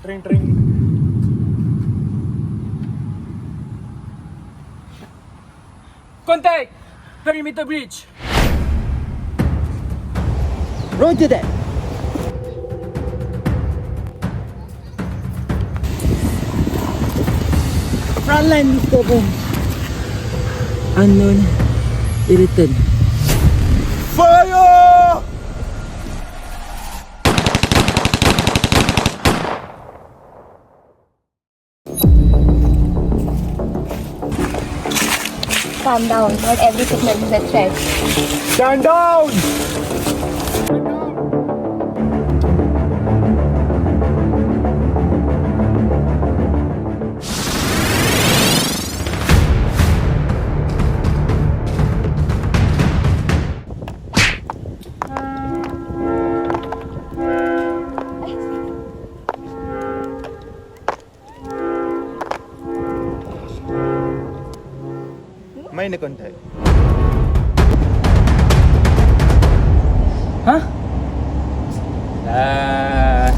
Tring, tring. Contact! Perimeter breach. Roger that. Frontline disturbance. Unknown irritant. Fire! Calm down. Not every signal is a threat. Stand down! May na-contact. Hah? Lah.